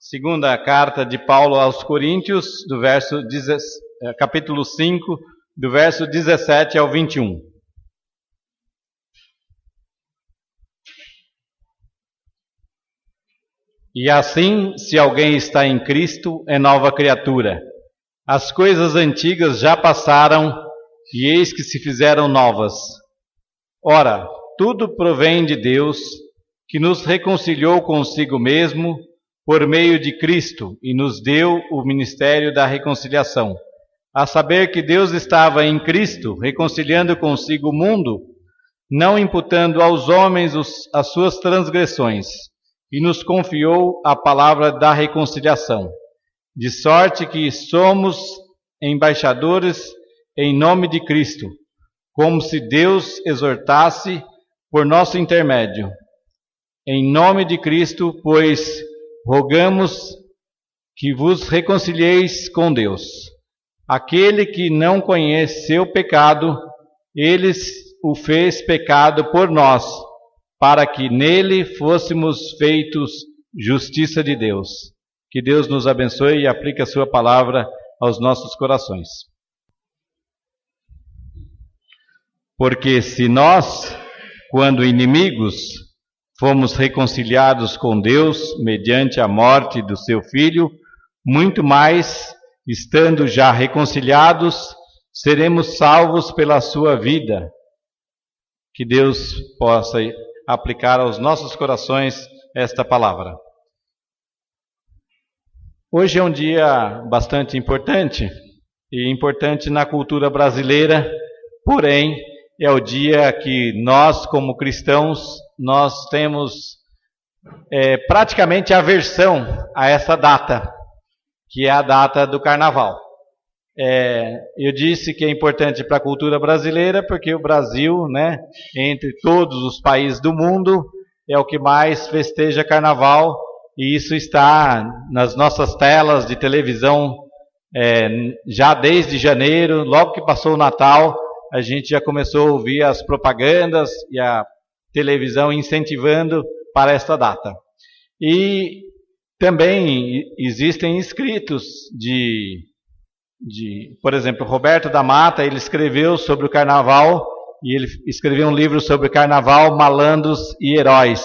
Segunda carta de Paulo aos Coríntios, capítulo 5, do verso 17 ao 21. E assim, se alguém está em Cristo, é nova criatura. As coisas antigas já passaram, e eis que se fizeram novas. Ora, tudo provém de Deus, que nos reconciliou consigo mesmo, por meio de Cristo, e nos deu o ministério da reconciliação. A saber que Deus estava em Cristo, reconciliando consigo o mundo, não imputando aos homens as suas transgressões, e nos confiou a palavra da reconciliação. De sorte que somos embaixadores em nome de Cristo, como se Deus exortasse por nosso intermédio. Em nome de Cristo, pois, rogamos que vos reconcilieis com Deus. Aquele que não conheceu pecado, ele o fez pecado por nós, para que nele fôssemos feitos justiça de Deus. Que Deus nos abençoe e aplique a sua palavra aos nossos corações. Porque se nós, quando inimigos, fomos reconciliados com Deus mediante a morte do seu Filho, muito mais, estando já reconciliados, seremos salvos pela sua vida. Que Deus possa aplicar aos nossos corações esta palavra. Hoje é um dia bastante importante, e importante na cultura brasileira, porém, é o dia que nós, como cristãos, nós temos praticamente aversão a essa data, que é a data do Carnaval. Eu disse que é importante para a cultura brasileira, porque o Brasil, né, entre todos os países do mundo, é o que mais festeja Carnaval, e isso está nas nossas telas de televisão já desde janeiro. Logo que passou o Natal, a gente já começou a ouvir as propagandas e a televisão incentivando para esta data. E também existem escritos por exemplo, Roberto da Mata, ele escreveu sobre o Carnaval, e ele escreveu um livro sobre Carnaval, Malandros e Heróis.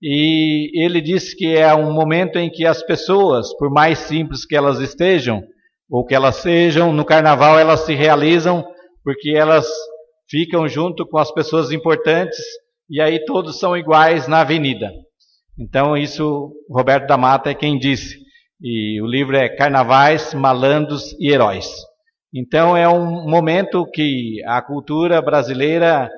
E ele disse que é um momento em que as pessoas, por mais simples que elas estejam, ou que elas sejam, no Carnaval elas se realizam, porque elas ficam junto com as pessoas importantes, e aí todos são iguais na avenida. Então isso, Roberto da Mata é quem disse. E o livro é Carnavais, Malandros e Heróis. Então é um momento que a cultura brasileira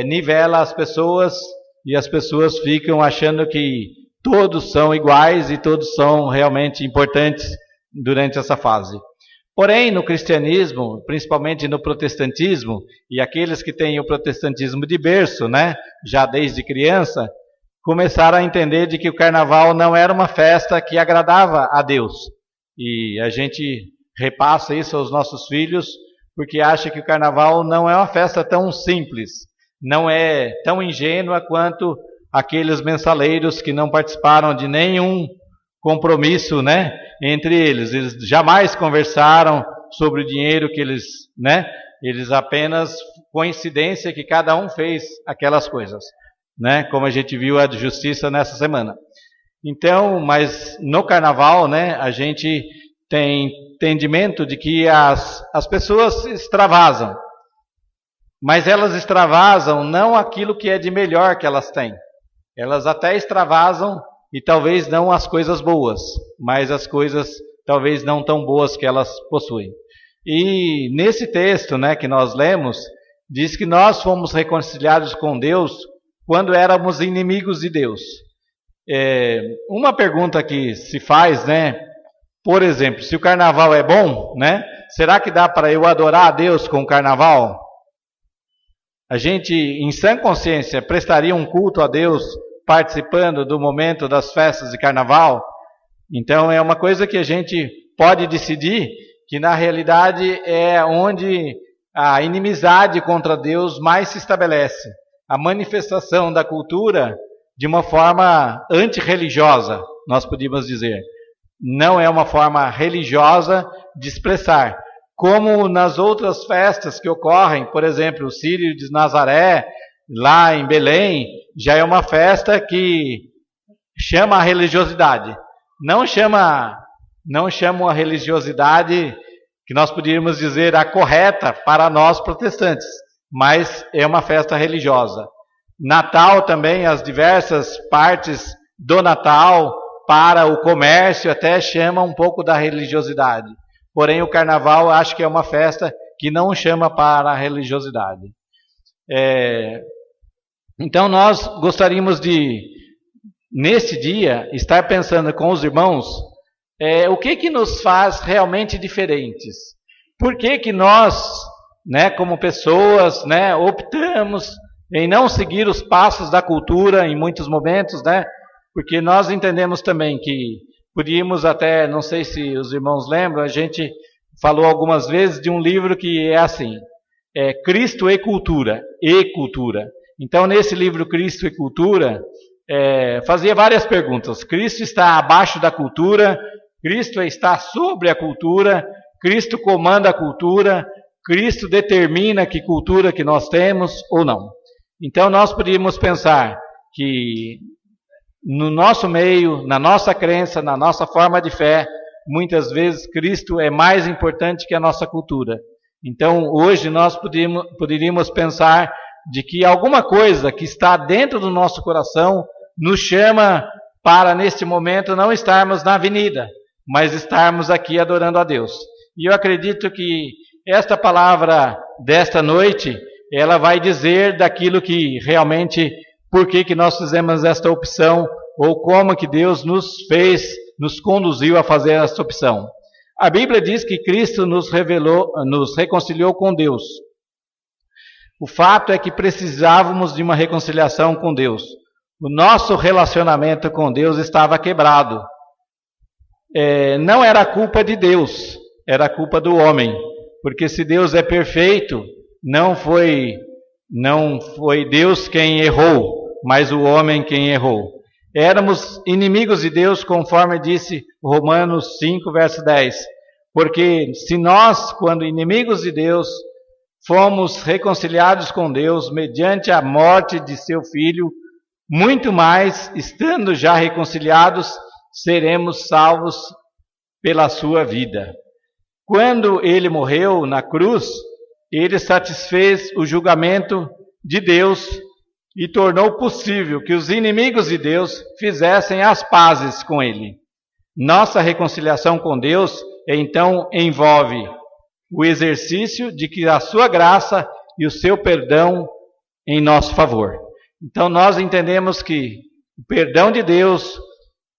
nivela as pessoas, e as pessoas ficam achando que todos são iguais e todos são realmente importantes durante essa fase. Porém, no cristianismo, principalmente no protestantismo, e aqueles que têm o protestantismo de berço, né, já desde criança, começaram a entender de que o Carnaval não era uma festa que agradava a Deus. E a gente repassa isso aos nossos filhos, porque acha que o Carnaval não é uma festa tão simples, não é tão ingênua quanto aqueles mensaleiros que não participaram de nenhum compromisso, né, entre eles. Eles jamais conversaram sobre o dinheiro que eles, né, eles apenas, coincidência que cada um fez aquelas coisas, né, como a gente viu a justiça nessa semana. Então, mas no Carnaval, né, a gente tem entendimento de que as pessoas extravasam, mas elas extravasam não aquilo que é de melhor que elas têm. Elas até extravasam e talvez não as coisas boas, mas as coisas talvez não tão boas que elas possuem. E nesse texto, né, que nós lemos, diz que nós fomos reconciliados com Deus quando éramos inimigos de Deus. Uma pergunta que se faz, né, por exemplo, se o Carnaval é bom, né, será que dá para eu adorar a Deus com o Carnaval? A gente, em sã consciência, prestaria um culto a Deus participando do momento das festas de Carnaval? Então é uma coisa que a gente pode decidir, que na realidade é onde a inimizade contra Deus mais se estabelece. A manifestação da cultura de uma forma antirreligiosa, nós podíamos dizer. não é uma forma religiosa de expressar. Como nas outras festas que ocorrem, por exemplo, o Círio de Nazaré, lá em Belém, já é uma festa que chama a religiosidade. Não chama a religiosidade que nós poderíamos dizer a correta para nós protestantes, mas é uma festa religiosa. Natal também, as diversas partes do Natal para o comércio até chama um pouco da religiosidade. Porém, o Carnaval acho que é uma festa que não chama para a religiosidade. Então nós gostaríamos de, nesse dia, estar pensando com os irmãos o que nos faz realmente diferentes. Por que nós, como pessoas, optamos em não seguir os passos da cultura em muitos momentos, porque nós entendemos também que podíamos até, não sei se os irmãos lembram, a gente falou algumas vezes de um livro que é assim, Cristo e Cultura, Então, nesse livro Cristo e Cultura, fazia várias perguntas. Cristo está abaixo da cultura, Cristo está sobre a cultura, Cristo comanda a cultura, Cristo determina que cultura que nós temos ou não. Então, nós poderíamos pensar que no nosso meio, na nossa crença, na nossa forma de fé, muitas vezes Cristo é mais importante que a nossa cultura. Então, hoje nós poderíamos pensar de que alguma coisa que está dentro do nosso coração nos chama para, neste momento, não estarmos na avenida, mas estarmos aqui adorando a Deus. E eu acredito que esta palavra desta noite, ela vai dizer daquilo que realmente, por que nós fizemos esta opção, ou como que Deus nos conduziu a fazer esta opção. A Bíblia diz que Cristo nos reconciliou com Deus. O fato é que precisávamos de uma reconciliação com Deus. O nosso relacionamento com Deus estava quebrado. Não era culpa de Deus, era culpa do homem. Porque se Deus é perfeito, não foi Deus quem errou, mas o homem quem errou. Éramos inimigos de Deus, conforme disse Romanos 5, verso 10. Porque se nós, quando inimigos de Deus, fomos reconciliados com Deus mediante a morte de seu Filho, muito mais, estando já reconciliados, seremos salvos pela sua vida. Quando ele morreu na cruz, ele satisfez o julgamento de Deus e tornou possível que os inimigos de Deus fizessem as pazes com ele. Nossa reconciliação com Deus, então, envolve o exercício de que a sua graça e o seu perdão em nosso favor. Então, nós entendemos que o perdão de Deus,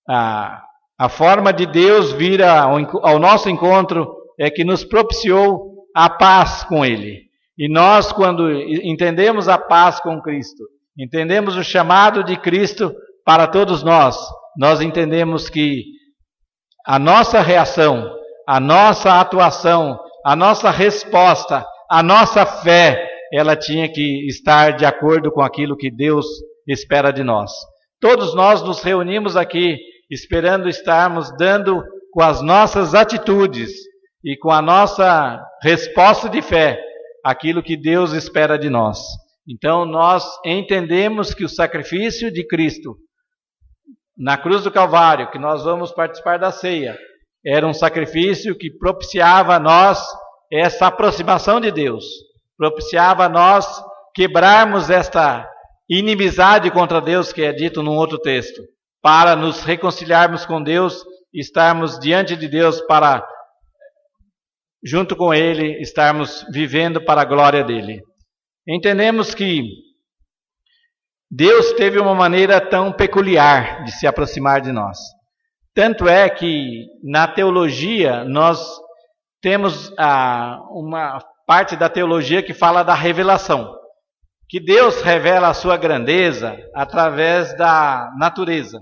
a forma de Deus vir ao nosso encontro é que nos propiciou a paz com Ele. E nós, quando entendemos a paz com Cristo, entendemos o chamado de Cristo para todos nós entendemos que a nossa reação, a nossa atuação, a nossa resposta, a nossa fé, ela tinha que estar de acordo com aquilo que Deus espera de nós. Todos nós nos reunimos aqui esperando estarmos dando com as nossas atitudes e com a nossa resposta de fé aquilo que Deus espera de nós. Então nós entendemos que o sacrifício de Cristo na cruz do Calvário, que nós vamos participar da ceia, era um sacrifício que propiciava a nós essa aproximação de Deus, propiciava a nós quebrarmos esta inimizade contra Deus que é dito num outro texto, para nos reconciliarmos com Deus e estarmos diante de Deus para, junto com Ele, estarmos vivendo para a glória dEle. Entendemos que Deus teve uma maneira tão peculiar de se aproximar de nós. Tanto é que na teologia nós temos uma parte da teologia que fala da revelação. Que Deus revela a sua grandeza através da natureza.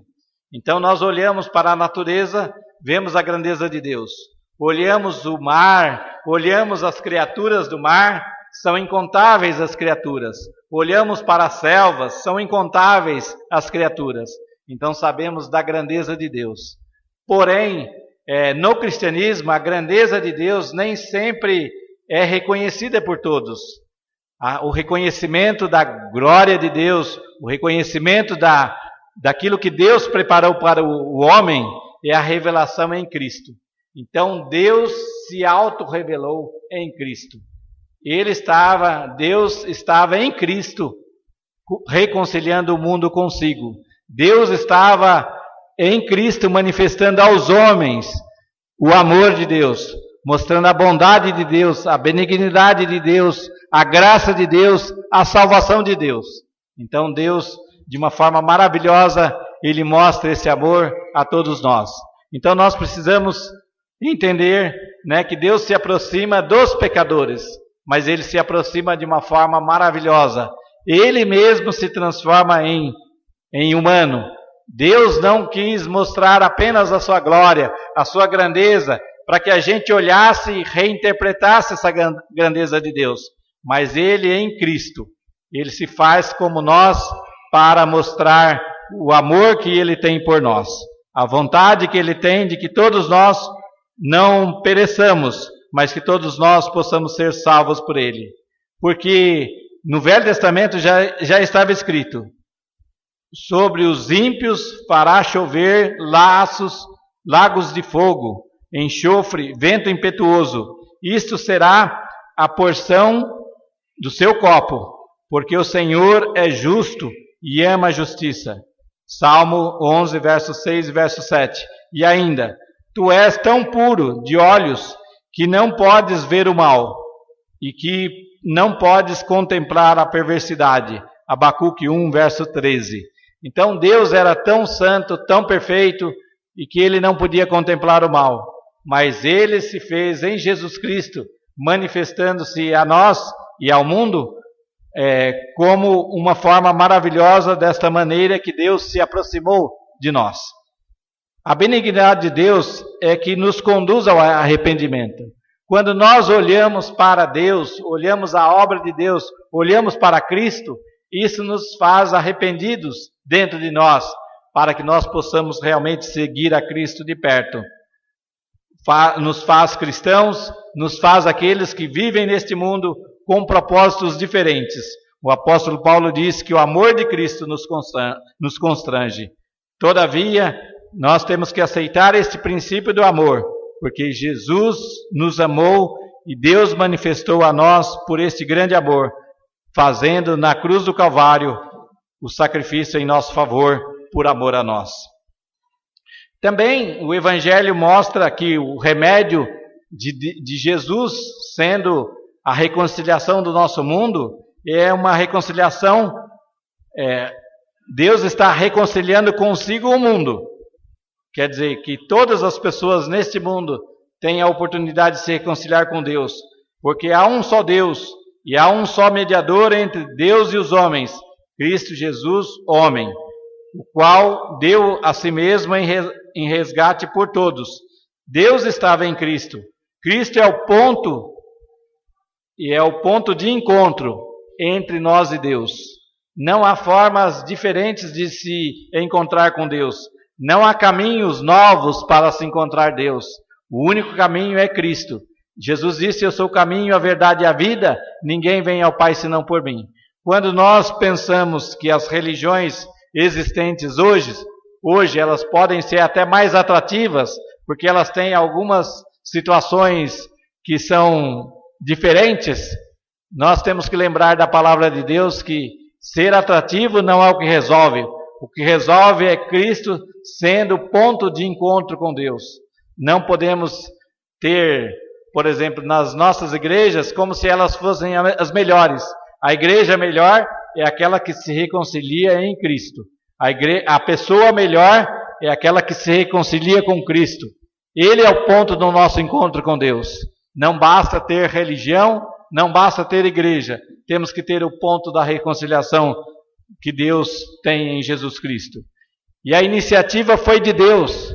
Então nós olhamos para a natureza, vemos a grandeza de Deus. Olhamos o mar, olhamos as criaturas do mar, são incontáveis as criaturas. Olhamos para as selvas, são incontáveis as criaturas. Então sabemos da grandeza de Deus. Porém, no cristianismo, a grandeza de Deus nem sempre é reconhecida por todos. O reconhecimento da glória de Deus, o reconhecimento daquilo que Deus preparou para o homem, é a revelação em Cristo. Então Deus se auto-revelou em Cristo. Deus estava em Cristo, reconciliando o mundo consigo. Deus estava em Cristo manifestando aos homens o amor de Deus, mostrando a bondade de Deus, a benignidade de Deus, a graça de Deus, a salvação de Deus. Então Deus, de uma forma maravilhosa, Ele mostra esse amor a todos nós. Então nós precisamos entender, que Deus se aproxima dos pecadores, mas Ele se aproxima de uma forma maravilhosa. Ele mesmo se transforma em humano. Deus não quis mostrar apenas a sua glória, a sua grandeza, para que a gente olhasse e reinterpretasse essa grandeza de Deus. Mas Ele em Cristo, Ele se faz como nós para mostrar o amor que Ele tem por nós. A vontade que Ele tem de que todos nós não pereçamos, mas que todos nós possamos ser salvos por Ele. Porque no Velho Testamento já estava escrito: sobre os ímpios fará chover lagos de fogo, enxofre, vento impetuoso. Isto será a porção do seu copo, porque o Senhor é justo e ama a justiça. Salmo 11, verso 6 e verso 7. E ainda: tu és tão puro de olhos que não podes ver o mal, e que não podes contemplar a perversidade. Abacuque 1, verso 13. Então Deus era tão santo, tão perfeito, e que Ele não podia contemplar o mal. Mas Ele se fez em Jesus Cristo, manifestando-se a nós e ao mundo como uma forma maravilhosa, desta maneira que Deus se aproximou de nós. A benignidade de Deus é que nos conduz ao arrependimento. Quando nós olhamos para Deus, olhamos a obra de Deus, olhamos para Cristo, isso nos faz arrependidos dentro de nós, para que nós possamos realmente seguir a Cristo de perto. Nos faz cristãos, nos faz aqueles que vivem neste mundo com propósitos diferentes. O apóstolo Paulo diz que o amor de Cristo nos constrange. Todavia, nós temos que aceitar este princípio do amor, porque Jesus nos amou e Deus manifestou a nós por este grande amor, fazendo na cruz do Calvário o sacrifício em nosso favor, por amor a nós. Também o Evangelho mostra que o remédio de Jesus, sendo a reconciliação do nosso mundo, é uma reconciliação, Deus está reconciliando consigo o mundo. Quer dizer que todas as pessoas neste mundo têm a oportunidade de se reconciliar com Deus, porque há um só Deus e há um só mediador entre Deus e os homens, Cristo Jesus, homem, o qual deu a si mesmo em resgate por todos. Deus estava em Cristo. Cristo é o ponto de encontro entre nós e Deus. Não há formas diferentes de se encontrar com Deus. Não há caminhos novos para se encontrar Deus. O único caminho é Cristo. Jesus disse: eu sou o caminho, a verdade e a vida. Ninguém vem ao Pai senão por mim. Quando nós pensamos que as religiões existentes hoje elas podem ser até mais atrativas, porque elas têm algumas situações que são diferentes, nós temos que lembrar da palavra de Deus que ser atrativo não é o que resolve. O que resolve é Cristo sendo o ponto de encontro com Deus. Não podemos ter, por exemplo, nas nossas igrejas, como se elas fossem as melhores. A igreja melhor é aquela que se reconcilia em Cristo. A pessoa melhor é aquela que se reconcilia com Cristo. Ele é o ponto do nosso encontro com Deus. Não basta ter religião, não basta ter igreja. Temos que ter o ponto da reconciliação que Deus tem em Jesus Cristo. E a iniciativa foi de Deus.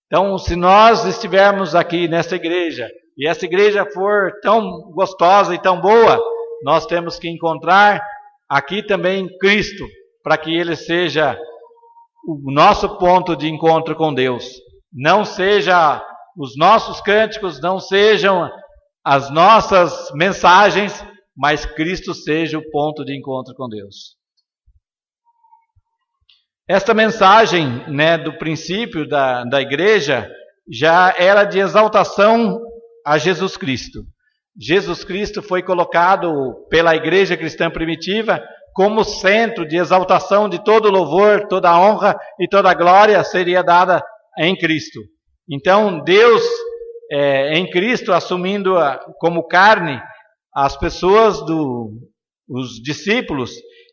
Então, se nós estivermos aqui nessa igreja, e essa igreja for tão gostosa e tão boa, nós temos que encontrar aqui também Cristo, para que Ele seja o nosso ponto de encontro com Deus. não seja os nossos cânticos, não sejam as nossas mensagens, mas Cristo seja o ponto de encontro com Deus. Esta mensagem, do princípio da igreja já era de exaltação a Jesus Cristo. Jesus Cristo foi colocado pela igreja cristã primitiva como centro de exaltação de todo louvor, toda honra e toda glória seria dada em Cristo. Então Deus, em Cristo, assumindo como carne as pessoas, os discípulos,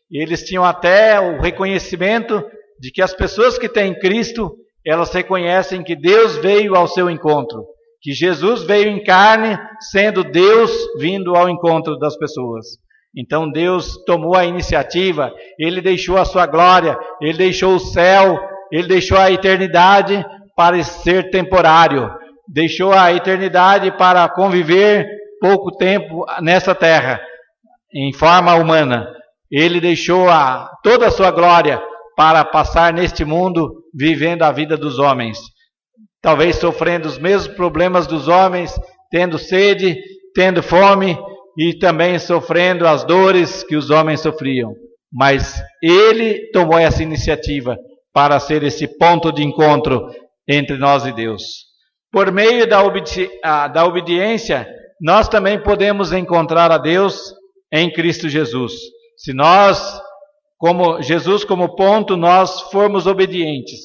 eles tinham até o reconhecimento de que as pessoas que têm Cristo, elas reconhecem que Deus veio ao seu encontro, que Jesus veio em carne, sendo Deus vindo ao encontro das pessoas. Então Deus tomou a iniciativa, Ele deixou a sua glória, Ele deixou o céu, Ele deixou a eternidade para ser temporário, deixou a eternidade para conviver pouco tempo nessa terra, em forma humana. Ele deixou toda a sua glória para passar neste mundo, vivendo a vida dos homens. Talvez sofrendo os mesmos problemas dos homens, tendo sede, tendo fome e também sofrendo as dores que os homens sofriam. Mas Ele tomou essa iniciativa para ser esse ponto de encontro entre nós e Deus. Por meio da obediência, nós também podemos encontrar a Deus em Cristo Jesus. Se nós, como Jesus como ponto, nós formos obedientes.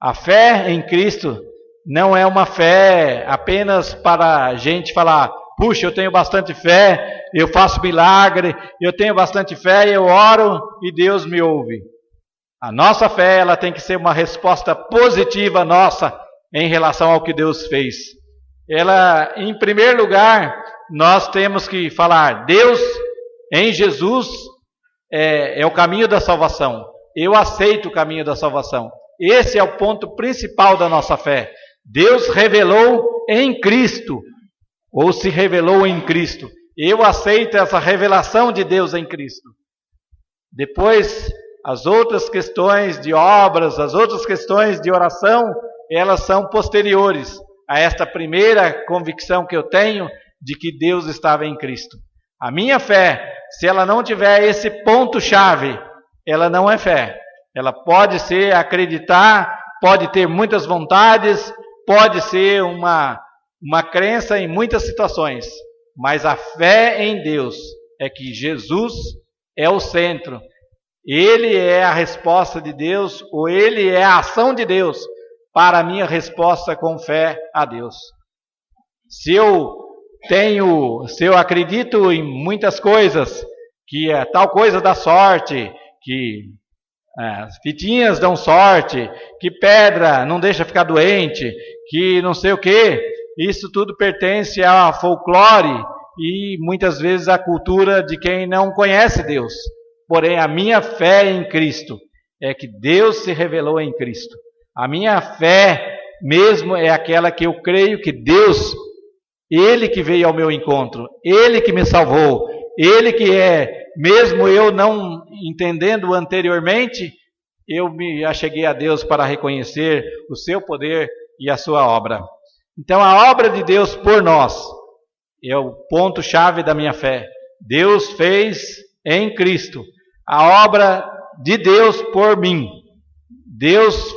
A fé em Cristo não é uma fé apenas para a gente falar, puxa, eu tenho bastante fé, eu faço milagre, eu tenho bastante fé, eu oro e Deus me ouve. A nossa fé, ela tem que ser uma resposta positiva nossa em relação ao que Deus fez. Ela, em primeiro lugar, nós temos que falar, Deus em Jesus é o caminho da salvação. Eu aceito o caminho da salvação. Esse é o ponto principal da nossa fé. Deus revelou em Cristo, ou se revelou em Cristo. Eu aceito essa revelação de Deus em Cristo. Depois, as outras questões de obras, as outras questões de oração, elas são posteriores a esta primeira convicção que eu tenho de que Deus estava em Cristo. A minha fé, se ela não tiver esse ponto-chave, ela não é fé. Ela pode ser acreditar, pode ter muitas vontades, pode ser uma crença em muitas situações, mas a fé em Deus é que Jesus é o centro. Ele é a resposta de Deus, ou Ele é a ação de Deus para a minha resposta com fé a Deus. Se eu acredito em muitas coisas, que tal coisa dá sorte, que fitinhas dão sorte, que pedra não deixa ficar doente, que não sei o que, isso tudo pertence a folclore e muitas vezes à cultura de quem não conhece Deus. Porém, a minha fé em Cristo é que Deus se revelou em Cristo. A minha fé mesmo é aquela que eu creio que Deus, Ele que veio ao meu encontro, Ele que me salvou, Ele que mesmo eu não entendendo anteriormente, eu me acheguei a Deus para reconhecer o seu poder e a sua obra. Então a obra de Deus por nós é o ponto-chave da minha fé. Deus fez em Cristo a obra de Deus por mim. Deus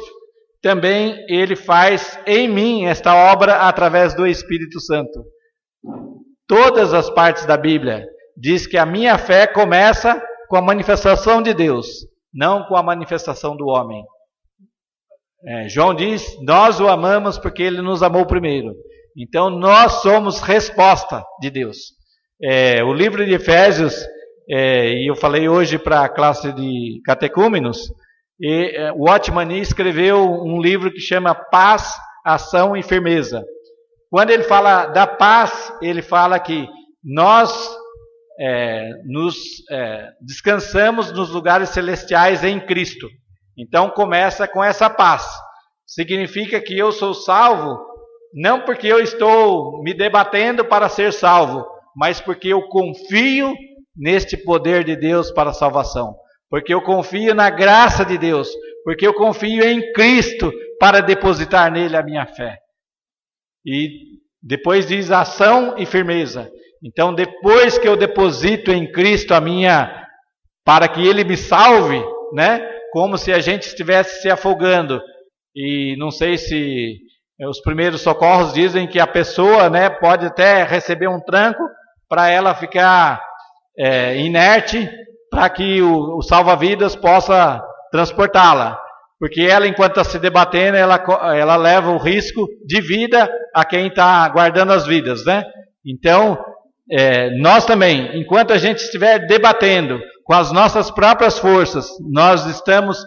também, Ele faz em mim esta obra através do Espírito Santo. Todas as partes da Bíblia diz que a minha fé começa com a manifestação de Deus, não com a manifestação do homem. João diz, nós o amamos porque Ele nos amou primeiro. Então nós somos resposta de Deus. O livro de Efésios, e eu falei hoje para a classe de catecúmenos, o Watchman Nee escreveu um livro que chama Paz, Ação e Firmeza. Quando ele fala da paz, ele fala que nós descansamos nos lugares celestiais em Cristo. Então começa com essa paz. Significa que eu sou salvo, não porque eu estou me debatendo para ser salvo, mas porque eu confio neste poder de Deus para a salvação. Porque eu confio na graça de Deus, porque eu confio em Cristo para depositar nele a minha fé. E depois diz ação e firmeza. Então, depois que eu deposito em Cristo para que Ele me salve, né? Como se a gente estivesse se afogando. E não sei se os primeiros socorros dizem que a pessoa, né, pode até receber um tranco para ela ficar inerte, para que o salva-vidas possa transportá-la. Porque ela, enquanto está se debatendo, ela leva o risco de vida a quem está guardando as vidas, né? Então, nós também, enquanto a gente estiver debatendo com as nossas próprias forças, nós estamos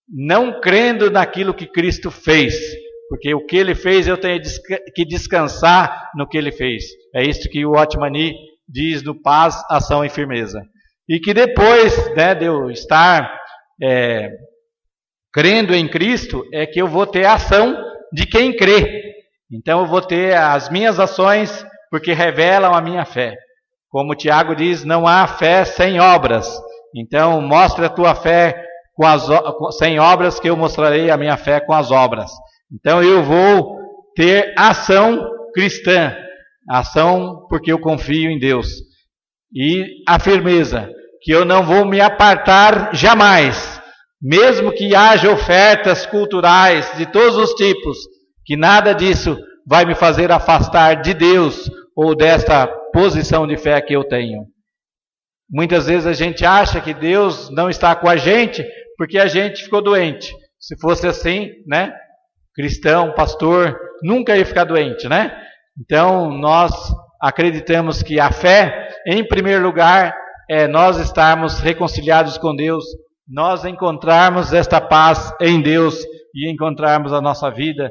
não crendo naquilo que Cristo fez. Porque o que Ele fez, eu tenho que descansar no que Ele fez. É isso que o Otmani diz do paz, ação e firmeza. E que depois, né, de eu estar crendo em Cristo, é que eu vou ter a ação de quem crê. Então eu vou ter as minhas ações, porque revelam a minha fé. Como o Tiago diz, não há fé sem obras. Então mostre a tua fé sem obras, que eu mostrarei a minha fé com as obras. Então eu vou ter ação cristã, ação porque eu confio em Deus. E a firmeza, que eu não vou me apartar jamais. Mesmo que haja ofertas culturais de todos os tipos, que nada disso vai me fazer afastar de Deus ou desta posição de fé que eu tenho. Muitas vezes a gente acha que Deus não está com a gente porque a gente ficou doente. Se fosse assim, né? Cristão, pastor, nunca ia ficar doente, né? Então nós acreditamos que a fé, em primeiro lugar, é nós estarmos reconciliados com Deus, nós encontrarmos esta paz em Deus e encontrarmos a nossa vida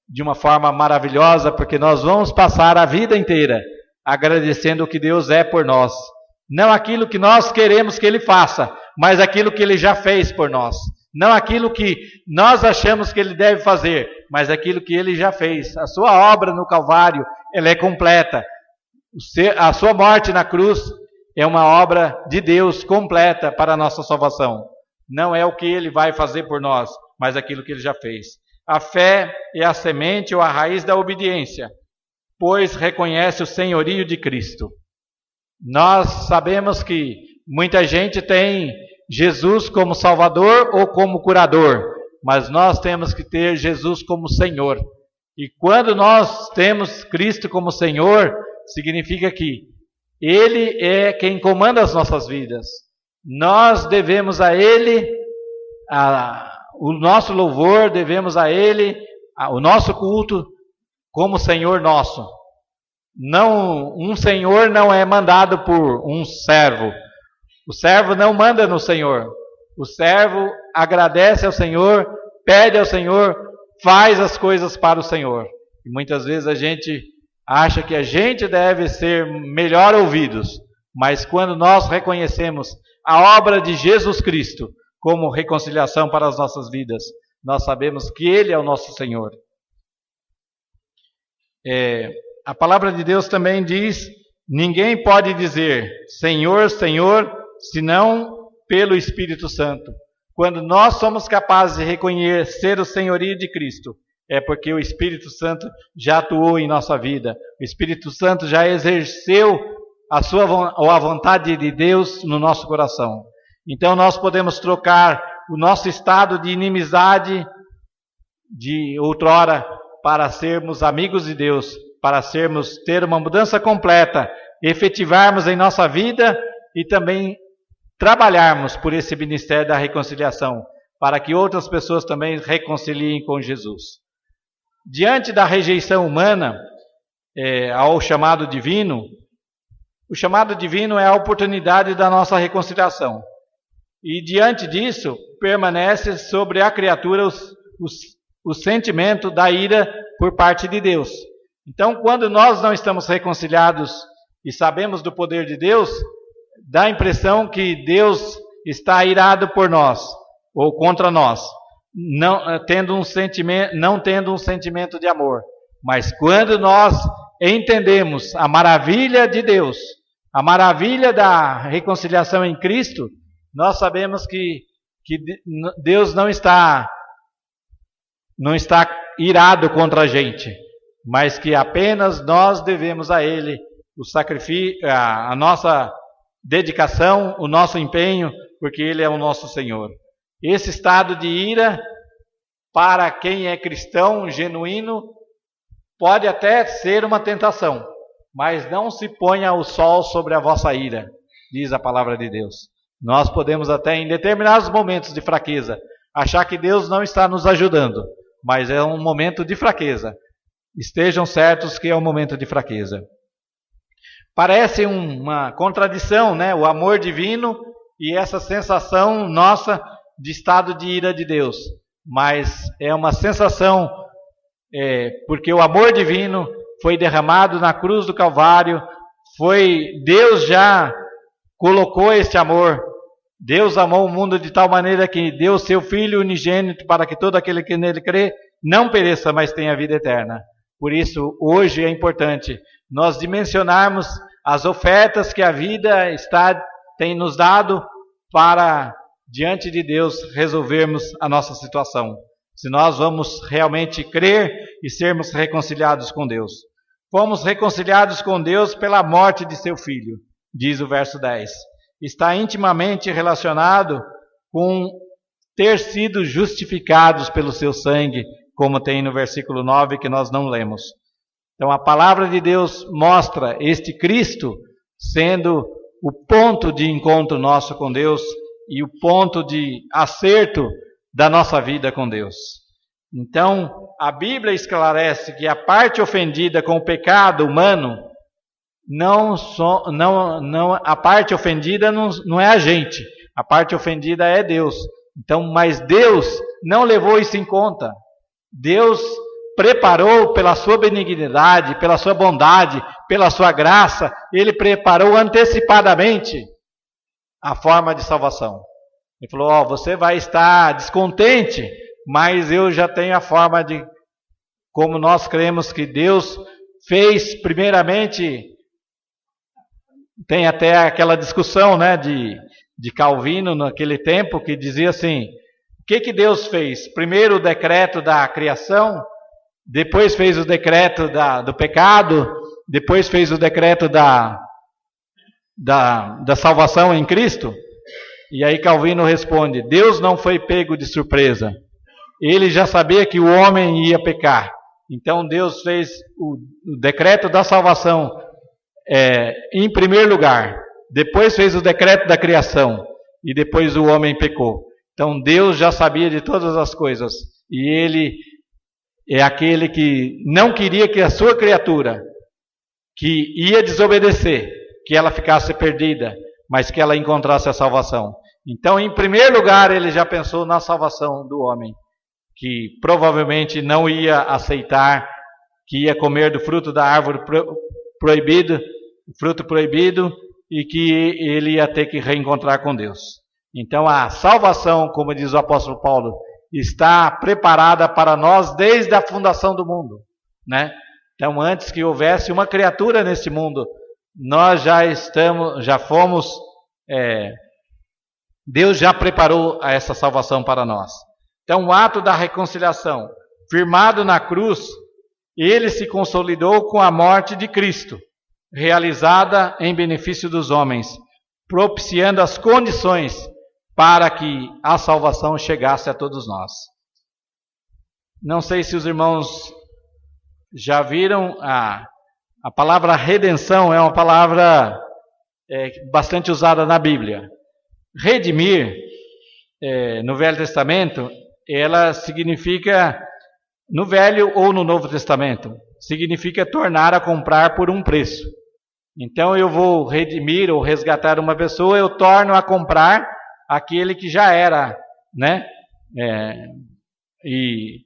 de uma forma maravilhosa, porque nós vamos passar a vida inteira agradecendo o que Deus é por nós. Não aquilo que nós queremos que Ele faça, mas aquilo que Ele já fez por nós. Não aquilo que nós achamos que Ele deve fazer, mas aquilo que Ele já fez. A sua obra no Calvário, ela é completa. A sua morte na cruz é uma obra de Deus completa para a nossa salvação. Não é o que Ele vai fazer por nós, mas aquilo que Ele já fez. A fé é a semente ou a raiz da obediência, pois reconhece o senhorio de Cristo. Nós sabemos que muita gente tem Jesus como Salvador ou como curador, mas nós temos que ter Jesus como Senhor. E quando nós temos Cristo como Senhor, significa que Ele é quem comanda as nossas vidas. Nós devemos a Ele o nosso louvor, devemos a Ele o nosso culto como Senhor nosso. Não, um Senhor não é mandado por um servo. O servo não manda no Senhor. O servo agradece ao Senhor, pede ao Senhor, faz as coisas para o Senhor. E muitas vezes a gente acha que a gente deve ser melhor ouvidos, mas quando nós reconhecemos a obra de Jesus Cristo como reconciliação para as nossas vidas, nós sabemos que Ele é o nosso Senhor. A palavra de Deus também diz: ninguém pode dizer Senhor, Senhor, senão pelo Espírito Santo. Quando nós somos capazes de reconhecer o senhorio de Cristo, é porque o Espírito Santo já atuou em nossa vida. O Espírito Santo já exerceu a vontade de Deus no nosso coração. Então nós podemos trocar o nosso estado de inimizade de outrora para sermos amigos de Deus, para ter uma mudança completa, efetivarmos em nossa vida e também trabalharmos por esse ministério da reconciliação, para que outras pessoas também reconciliem com Jesus. Diante da rejeição humana ao chamado divino, o chamado divino é a oportunidade da nossa reconciliação. E diante disso, permanece sobre a criatura o sentimento da ira por parte de Deus. Então, quando nós não estamos reconciliados e sabemos do poder de Deus, dá a impressão que Deus está irado por nós ou contra nós, não tendo um sentimento de amor. Mas quando nós entendemos a maravilha de Deus, a maravilha da reconciliação em Cristo, nós sabemos que que Deus não está irado contra a gente, mas que apenas nós devemos a Ele o sacrifício, a nossa dedicação, o nosso empenho, porque Ele é o nosso Senhor. Esse estado de ira, para quem é cristão genuíno, pode até ser uma tentação, mas não se ponha o sol sobre a vossa ira, diz a palavra de Deus. Nós podemos até, em determinados momentos de fraqueza, achar que Deus não está nos ajudando, mas é um momento de fraqueza. Estejam certos que é um momento de fraqueza. Parece uma contradição, né? O amor divino e essa sensação nossa de estado de ira de Deus. Mas é uma sensação, porque o amor divino foi derramado na cruz do Calvário, Deus já colocou este amor. Deus amou o mundo de tal maneira que deu seu Filho unigênito para que todo aquele que nele crê não pereça, mas tenha vida eterna. Por isso, hoje é importante nós dimensionarmos as ofertas que a vida tem nos dado para, diante de Deus, resolvermos a nossa situação. Se nós vamos realmente crer e sermos reconciliados com Deus. Fomos reconciliados com Deus pela morte de seu Filho, diz o verso 10. Está intimamente relacionado com ter sido justificados pelo seu sangue, como tem no versículo 9 que nós não lemos. Então a palavra de Deus mostra este Cristo sendo o ponto de encontro nosso com Deus e o ponto de acerto da nossa vida com Deus. Então a Bíblia esclarece que a parte ofendida com o pecado humano, a parte ofendida não é a gente, a parte ofendida é Deus. Então, mas Deus não levou isso em conta. Deus preparou pela sua benignidade, pela sua bondade, pela sua graça, Ele preparou antecipadamente a forma de salvação. Ele falou, você vai estar descontente, mas eu já tenho a forma de, como nós cremos que Deus fez primeiramente, tem até aquela discussão, né, de Calvino naquele tempo, que dizia assim, o que Deus fez? Primeiro o decreto da criação, depois fez o decreto do pecado, depois fez o decreto da salvação em Cristo? E aí Calvino responde, Deus não foi pego de surpresa. Ele já sabia que o homem ia pecar. Então Deus fez o decreto da salvação em primeiro lugar. Depois fez o decreto da criação. E depois o homem pecou. Então Deus já sabia de todas as coisas. E Ele é aquele que não queria que a sua criatura, que ia desobedecer, que ela ficasse perdida, mas que ela encontrasse a salvação. Então, em primeiro lugar, Ele já pensou na salvação do homem, que provavelmente não ia aceitar, que ia comer do fruto da árvore proibido, fruto proibido, e que ele ia ter que reencontrar com Deus. Então, a salvação, como diz o apóstolo Paulo, está preparada para nós desde a fundação do mundo, né? Então, antes que houvesse uma criatura nesse mundo, nós já fomos, Deus já preparou essa salvação para nós. Então, o ato da reconciliação, firmado na cruz, ele se consolidou com a morte de Cristo, realizada em benefício dos homens, propiciando as condições para que a salvação chegasse a todos nós. Não sei se os irmãos já viram, a palavra redenção é uma palavra bastante usada na Bíblia. Redimir, no Velho Testamento, ela significa, no Velho ou no Novo Testamento, significa tornar a comprar por um preço. Então eu vou redimir ou resgatar uma pessoa, eu torno a comprar aquele que já era, né? E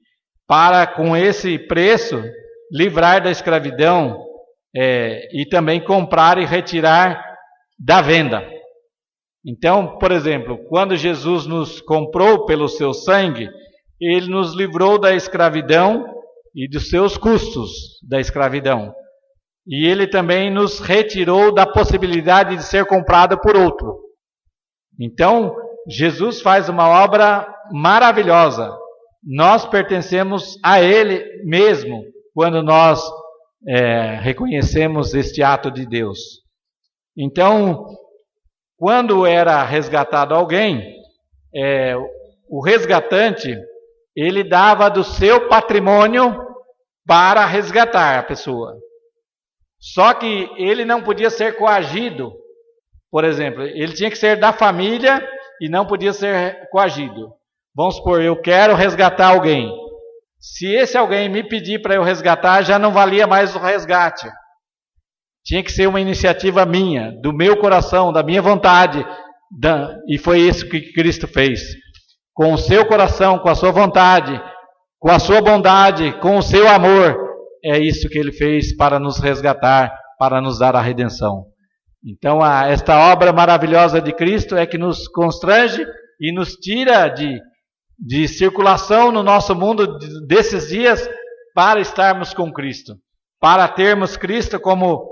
para com esse preço livrar da escravidão e também comprar e retirar da venda. Então, por exemplo, quando Jesus nos comprou pelo seu sangue, Ele nos livrou da escravidão e dos seus custos da escravidão. E Ele também nos retirou da possibilidade de ser comprado por outro. Então, Jesus faz uma obra maravilhosa. Nós pertencemos a Ele mesmo quando nós reconhecemos este ato de Deus. Então, quando era resgatado alguém, o resgatante, ele dava do seu patrimônio para resgatar a pessoa. Só que ele não podia ser coagido. Por exemplo, ele tinha que ser da família e não podia ser coagido. Vamos supor, eu quero resgatar alguém. Se esse alguém me pedir para eu resgatar, já não valia mais o resgate. Tinha que ser uma iniciativa minha, do meu coração, da minha vontade. E foi isso que Cristo fez. Com o seu coração, com a sua vontade, com a sua bondade, com o seu amor. É isso que Ele fez para nos resgatar, para nos dar a redenção. Então, esta obra maravilhosa de Cristo é que nos constrange e nos tira de circulação no nosso mundo desses dias para estarmos com Cristo. Para termos Cristo como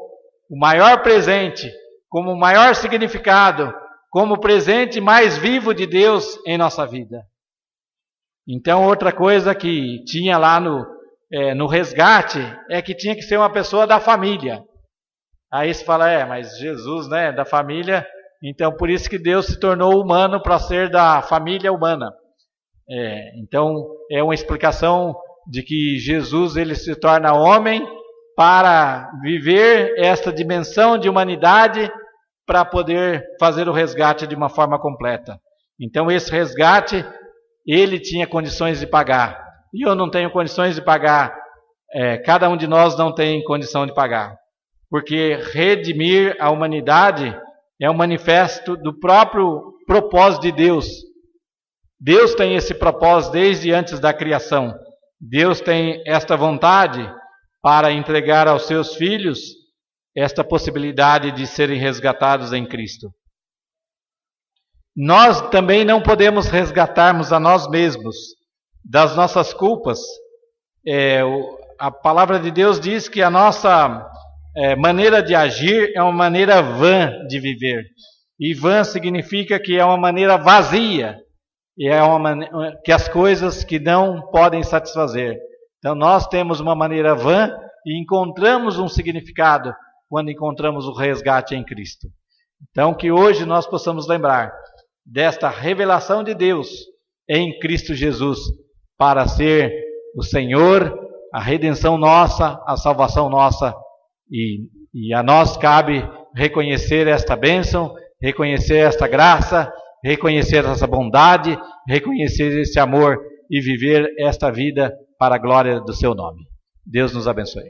o maior presente, como o maior significado, como o presente mais vivo de Deus em nossa vida. Então, outra coisa que tinha lá no resgate é que tinha que ser uma pessoa da família. Aí você fala, mas Jesus, né, da família, então por isso que Deus se tornou humano para ser da família humana. Então é uma explicação de que Jesus ele se torna homem para viver esta dimensão de humanidade para poder fazer o resgate de uma forma completa. Então esse resgate ele tinha condições de pagar. E eu não tenho condições de pagar. Cada um de nós não tem condição de pagar. Porque redimir a humanidade é um manifesto do próprio propósito de Deus. Deus tem esse propósito desde antes da criação. Deus tem esta vontade para entregar aos seus filhos esta possibilidade de serem resgatados em Cristo. Nós também não podemos resgatarmos a nós mesmos das nossas culpas. A palavra de Deus diz que a nossa maneira de agir é uma maneira vã de viver. E vã significa que é uma maneira vazia. E que as coisas que não podem satisfazer. Então nós temos uma maneira vã e encontramos um significado quando encontramos o resgate em Cristo. Então que hoje nós possamos lembrar desta revelação de Deus em Cristo Jesus para ser o Senhor, a redenção nossa, a salvação nossa. E a nós cabe reconhecer esta bênção, reconhecer esta graça, reconhecer essa bondade, reconhecer esse amor e viver esta vida para a glória do seu nome. Deus nos abençoe.